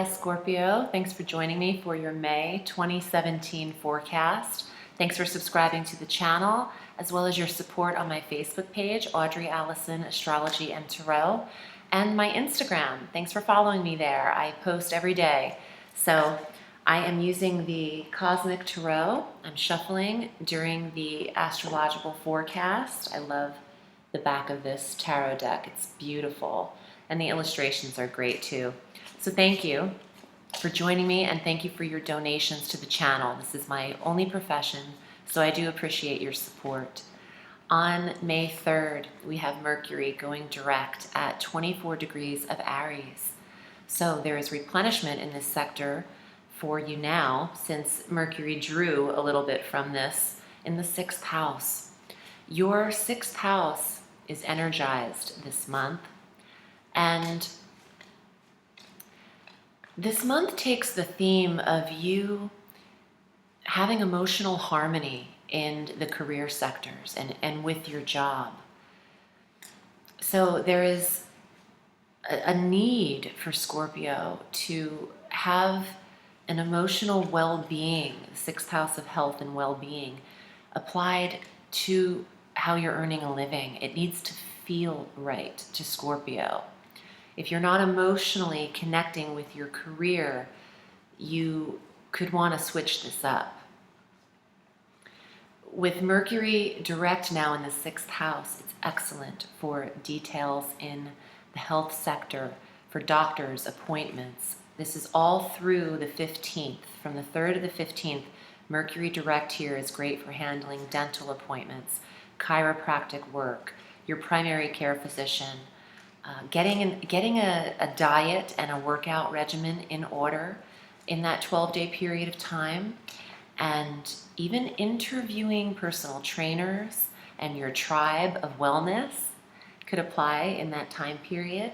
Hi Scorpio, thanks for joining me for your May 2017 forecast. Thanks for subscribing to the channel, as well as your support on my Facebook page, Audrey Alison, Astrology and Tarot, and my Instagram. Thanks for following me there. I post every day. So I am using the Cosmic Tarot. I'm shuffling during the astrological forecast. I love the back of this tarot deck. It's beautiful. And the illustrations are great too. So thank you for joining me, and thank you for your donations to the channel. This is my only profession, so I do appreciate your support. On May 3rd, we have Mercury going direct at 24 degrees of Aries. So there is replenishment in this sector for you now, since Mercury drew a little bit from this in the 6th house. Your 6th house is energized this month, and this month takes the theme of you having emotional harmony in the career sectors and with your job. So there is a need for Scorpio to have an emotional well-being, 6th house of health and well-being, applied to how you're earning a living. It needs to feel right to Scorpio. If you're not emotionally connecting with your career, you could want to switch this up. With Mercury direct now in the 6th house, it's excellent for details in the health sector, for doctors' appointments. This is all through the 15th. From the 3rd to the 15th, Mercury direct here is great for handling dental appointments, chiropractic work, your primary care physician, getting a diet and a workout regimen in order in that 12-day period of time, and even interviewing personal trainers and your tribe of wellness could apply in that time period.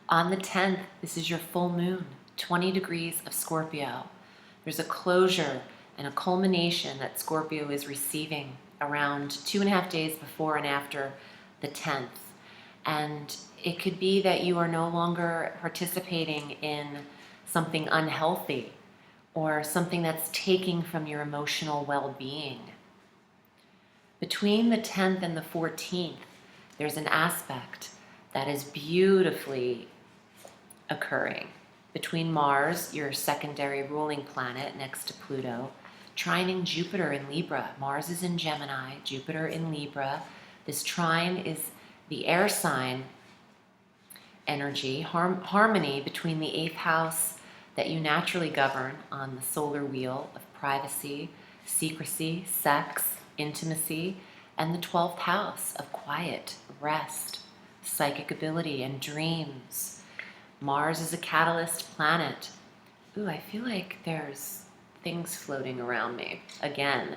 On the 10th, this is your full moon, 20 degrees of Scorpio. There's a closure and a culmination that Scorpio is receiving around 2.5 days before and after the 10th. And it could be that you are no longer participating in something unhealthy or something that's taking from your emotional well-being. Between the 10th and the 14th, there's an aspect that is beautifully occurring between Mars, your secondary ruling planet next to Pluto, trining Jupiter in Libra. Mars is in Gemini, Jupiter in Libra. This trine is the air sign energy, harmony between the 8th house that you naturally govern on the solar wheel of privacy, secrecy, sex, intimacy, and the 12th house of quiet, rest, psychic ability, and dreams. Mars is a catalyst planet. Ooh, I feel like there's things floating around me. Again,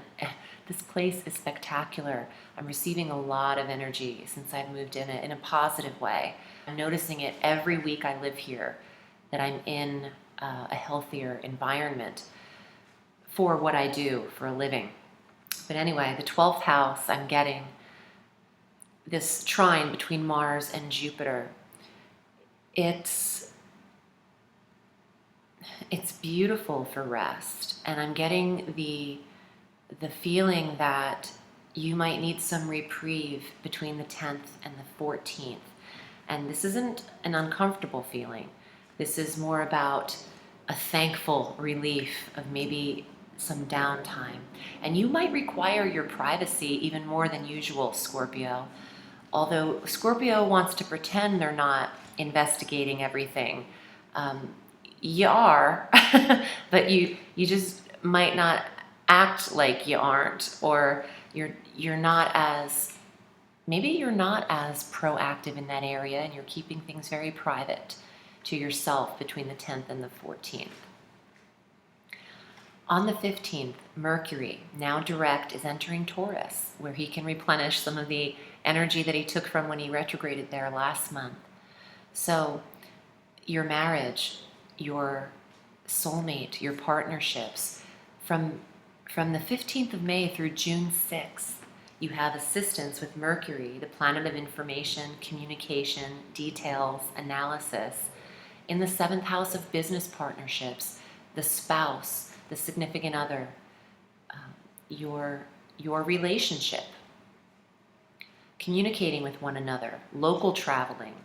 this place is spectacular. I'm receiving a lot of energy since I've moved in it in a positive way. I'm noticing it every week I live here, that I'm in a healthier environment for what I do for a living. But anyway, the 12th house, I'm getting this trine between Mars and Jupiter. It's beautiful for rest, and I'm getting the feeling that you might need some reprieve between the 10th and the 14th. And this isn't an uncomfortable feeling. This is more about a thankful relief of maybe some downtime. And you might require your privacy even more than usual, Scorpio. Although Scorpio wants to pretend they're not investigating everything. You are, but you just might not act like you aren't, or you're not as, maybe you're not as proactive in that area, and you're keeping things very private to yourself between the 10th and the 14th. On the 15th, Mercury, now direct, is entering Taurus, where he can replenish some of the energy that he took from when he retrograded there last month. So your marriage, your soulmate, your partnerships, from the 15th of May through June 6th, you have assistance with Mercury, the planet of information, communication, details, analysis, In the 7th house of business partnerships, the spouse, the significant other, your relationship, communicating with one another, local traveling.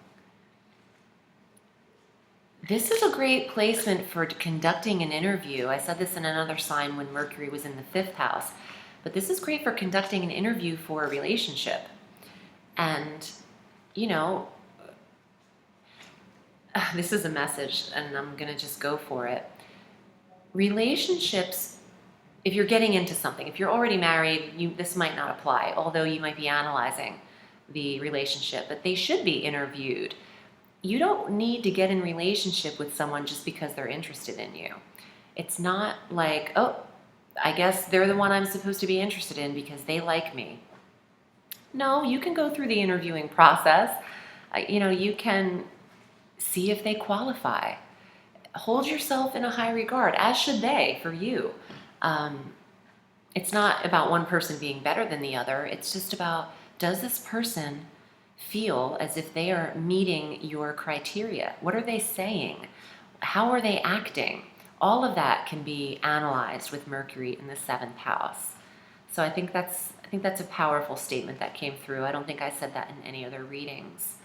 This is a great placement for conducting an interview. I said this in another sign when Mercury was in the 5th house, but this is great for conducting an interview for a relationship. And, you know, this is a message, and I'm going to just go for it. Relationships, if you're getting into something, if you're already married, this might not apply, although you might be analyzing the relationship, but they should be interviewed. You don't need to get in relationship with someone just because they're interested in you. It's not like, oh, I guess they're the one I'm supposed to be interested in because they like me. No, you can go through the interviewing process. You can see if they qualify. Hold yourself in a high regard, as should they for you. It's not about one person being better than the other. It's just about, does this person feel as if they are meeting your criteria? What are they saying? How are they acting? All of that can be analyzed with Mercury in the 7th house. So I think that's a powerful statement that came through. I don't think I said that in any other readings.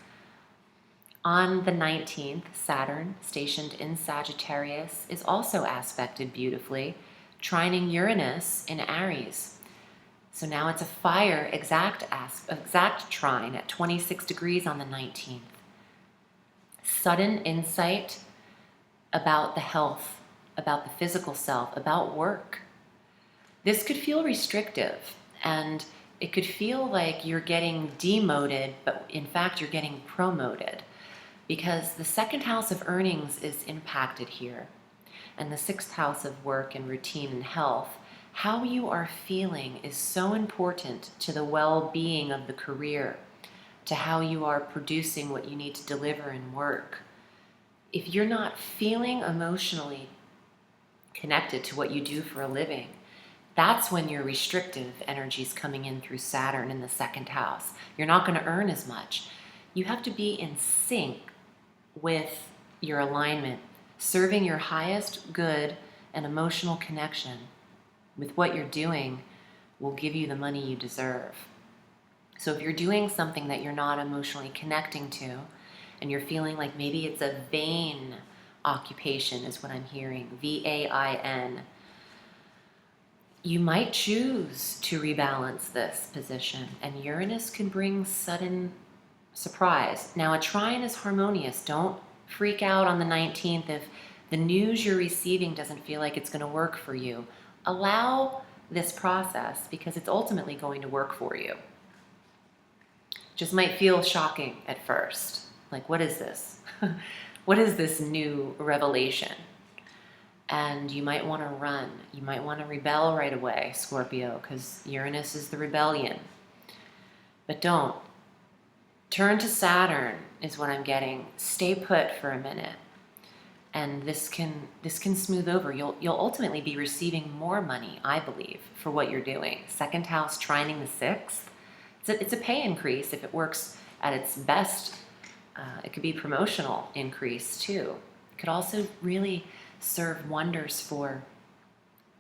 On the 19th, Saturn, stationed in Sagittarius, is also aspected beautifully, trining Uranus in Aries. So now it's a fire exact trine at 26 degrees on the 19th. Sudden insight about the health, about the physical self, about work. This could feel restrictive, and it could feel like you're getting demoted, but in fact you're getting promoted, because the 2nd house of earnings is impacted here, and the 6th house of work and routine and health. How you are feeling is so important to the well-being of the career, to how you are producing what you need to deliver in work. If you're not feeling emotionally connected to what you do for a living, that's when your restrictive energy is coming in through Saturn in the 2nd house. You're not going to earn as much. You have to be in sync with your alignment, serving your highest good and emotional connection with what you're doing will give you the money you deserve. So if you're doing something that you're not emotionally connecting to, and you're feeling like maybe it's a vain occupation, is what I'm hearing, V-A-I-N, you might choose to rebalance this position, and Uranus can bring sudden surprise. Now, a trine is harmonious. Don't freak out on the 19th if the news you're receiving doesn't feel like it's going to work for you. Allow this process, because it's ultimately going to work for you. Just might feel shocking at first. Like, what is this? What is this new revelation? And you might want to run. You might want to rebel right away, Scorpio, because Uranus is the rebellion. But don't. Turn to Saturn is what I'm getting. Stay put for a minute. And this can smooth over. You'll ultimately be receiving more money, I believe, for what you're doing. 2nd house trining the 6th. It's a pay increase if it works at its best. It could be promotional increase too. It could also really serve wonders for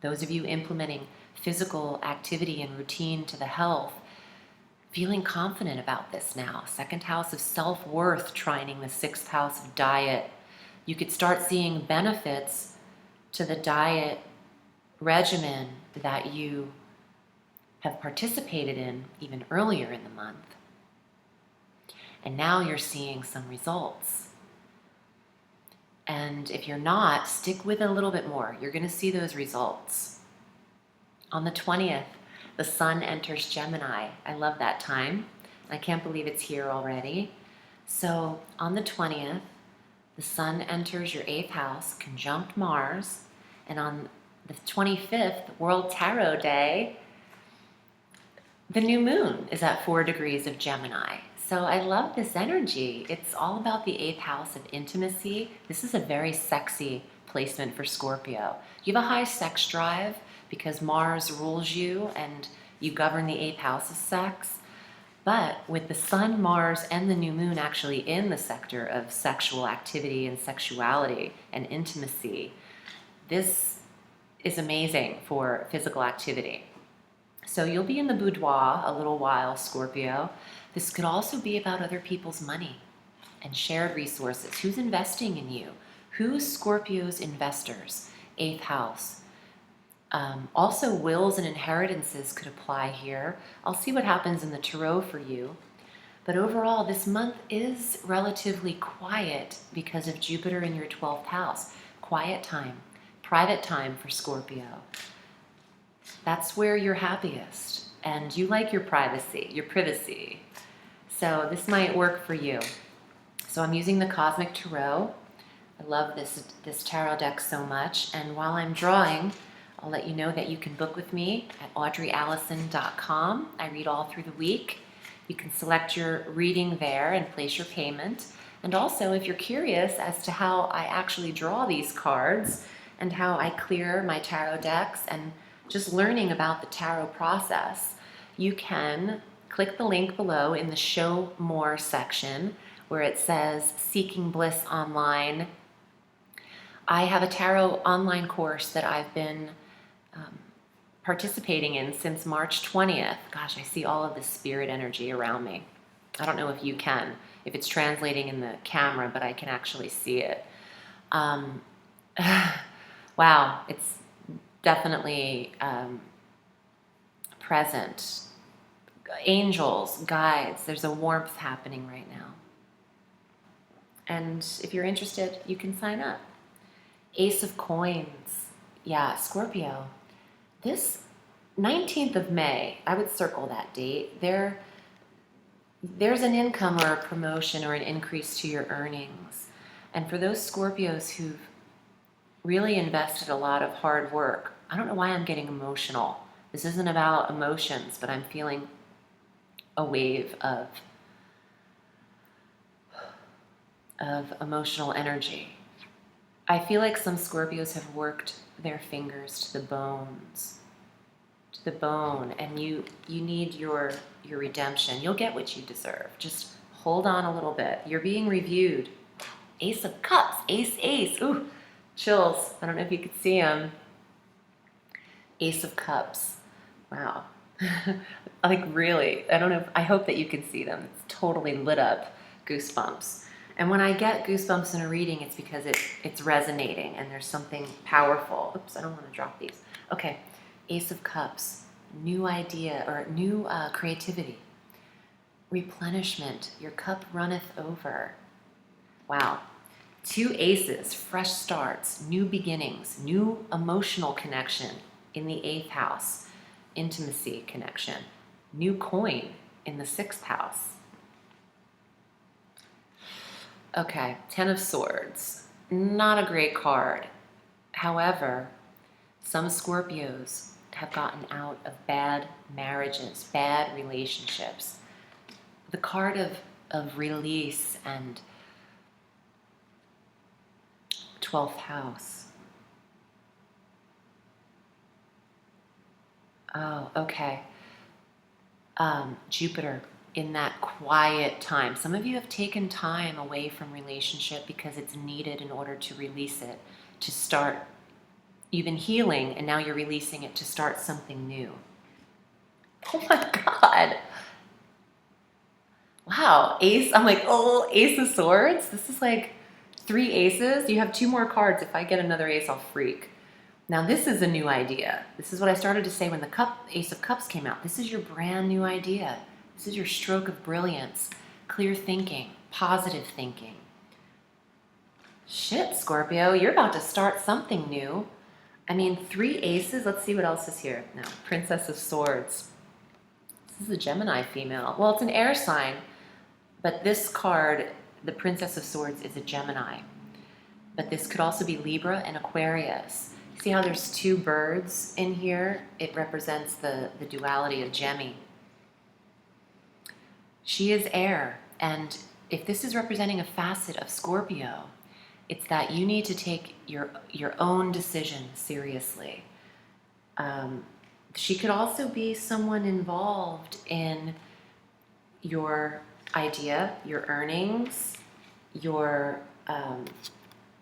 those of you implementing physical activity and routine to the health, feeling confident about this now. 2nd house of self-worth trining the 6th house of diet. You could start seeing benefits to the diet regimen that you have participated in even earlier in the month. And now you're seeing some results. And if you're not, stick with it a little bit more. You're going to see those results. On the 20th, the sun enters Gemini. I love that time. I can't believe it's here already. So on the 20th, the sun enters your 8th house, conjunct Mars. And on the 25th, World Tarot Day, the new moon is at 4 degrees of Gemini. So I love this energy. It's all about the 8th house of intimacy. This is a very sexy placement for Scorpio. You have a high sex drive because Mars rules you and you govern the 8th house of sex. But with the Sun, Mars, and the new moon actually in the sector of sexual activity and sexuality and intimacy, this is amazing for physical activity. So you'll be in the boudoir a little while, Scorpio. This could also be about other people's money and shared resources. Who's investing in you? Who's Scorpio's investors? 8th house. Also, wills and inheritances could apply here. I'll see what happens in the tarot for you. But overall, this month is relatively quiet because of Jupiter in your 12th house. Quiet time, private time for Scorpio. That's where you're happiest. And you like your privacy, your privacy. So this might work for you. So I'm using the Cosmic Tarot. I love this tarot deck so much. And while I'm drawing, I'll let you know that you can book with me at audreyalison.com. I read all through the week. You can select your reading there and place your payment. And also, if you're curious as to how I actually draw these cards and how I clear my tarot decks and just learning about the tarot process, you can click the link below in the Show More section where it says Seeking Bliss Online. I have a tarot online course that I've been participating in since March 20th. Gosh, I see all of this spirit energy around me. I don't know if you can, if it's translating in the camera, but I can actually see it. Wow, it's definitely present. Angels, guides, there's a warmth happening right now. And if you're interested, you can sign up. Ace of Coins. Yeah, Scorpio. This 19th of May, I would circle that date. There's an income or a promotion or an increase to your earnings. And for those Scorpios who've really invested a lot of hard work, I don't know why I'm getting emotional. This isn't about emotions, but I'm feeling a wave of emotional energy. I feel like some Scorpios have worked their fingers to the bones, to the bone, and you need your redemption. You'll get what you deserve. Just hold on a little bit. You're being reviewed. Ace of Cups, ace. Ooh, chills. I don't know if you could see them. Ace of Cups. Wow. Like really, I don't know. I hope that you can see them. It's totally lit up. Goosebumps. And when I get goosebumps in a reading, it's because it's resonating and there's something powerful. Oops, I don't want to drop these. Okay, Ace of Cups, new idea or new creativity. Replenishment, your cup runneth over. Wow. 2 aces, fresh starts, new beginnings, new emotional connection in the 8th house, intimacy connection. New coin in the 6th house. Okay, 10 of Swords. Not a great card. However, some Scorpios have gotten out of bad marriages, bad relationships. The card of release and 12th house. Oh, okay. Jupiter. In that quiet time. Some of you have taken time away from relationship because it's needed in order to release it, to start. You've been healing and now you're releasing it to start something new. Oh my God. Wow, ace. I'm like, oh, Ace of Swords. This is like 3 aces. You have 2 more cards. If I get another ace, I'll freak. Now this is a new idea. This is what I started to say when the Ace of Cups came out. This is your brand new idea. This is your stroke of brilliance, clear thinking, positive thinking. Shit, Scorpio, you're about to start something new. I mean, 3 aces. Let's see what else is here. Now, Princess of Swords. This is a Gemini female. Well, it's an air sign, but this card, the Princess of Swords, is a Gemini. But this could also be Libra and Aquarius. See how there's 2 birds in here? It represents the duality of Gemmy. She is air, and if this is representing a facet of Scorpio, it's that you need to take your own decision seriously. She could also be someone involved in your idea, your earnings, your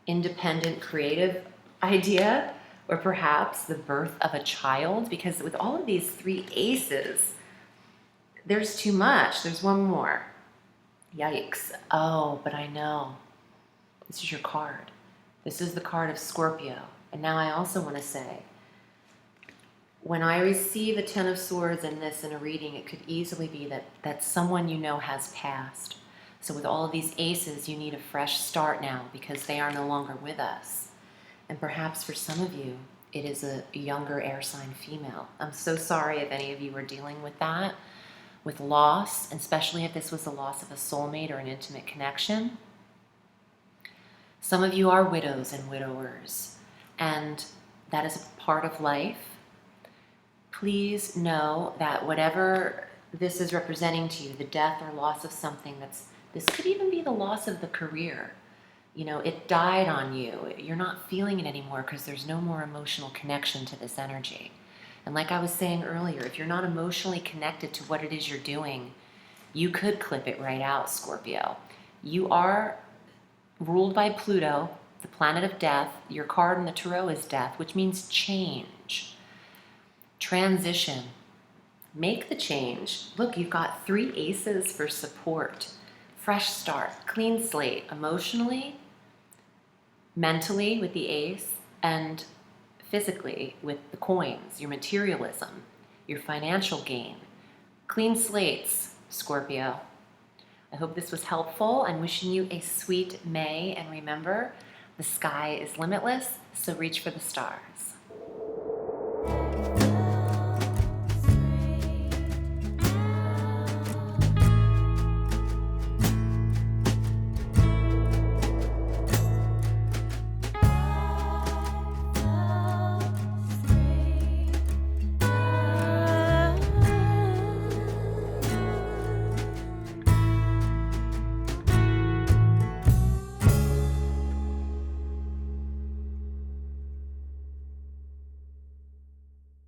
independent creative idea, or perhaps the birth of a child, because with all of these three aces, there's too much. There's one more. Yikes. Oh, but I know. This is your card. This is the card of Scorpio. And now I also want to say, when I receive a Ten of Swords in this in a reading, it could easily be that someone you know has passed. So with all of these aces, you need a fresh start now because they are no longer with us. And perhaps for some of you, it is a younger air sign female. I'm so sorry if any of you are dealing with that, with loss, and especially if this was the loss of a soulmate or an intimate connection. Some of you are widows and widowers, and that is a part of life. Please know that whatever this is representing to you, the death or loss of something, this could even be the loss of the career. You know, it died on you. You're not feeling it anymore because there's no more emotional connection to this energy. And like I was saying earlier, if you're not emotionally connected to what it is you're doing, you could clip it right out, Scorpio. You are ruled by Pluto, the planet of death. Your card in the tarot is death, which means change, transition. Make the change. Look, you've got three aces for support. Fresh start, clean slate, emotionally, mentally with the ace, and physically with the coins, your materialism, your financial gain. Clean slates, Scorpio. I hope this was helpful. I'm wishing you a sweet May, and remember, the sky is limitless, so reach for the stars.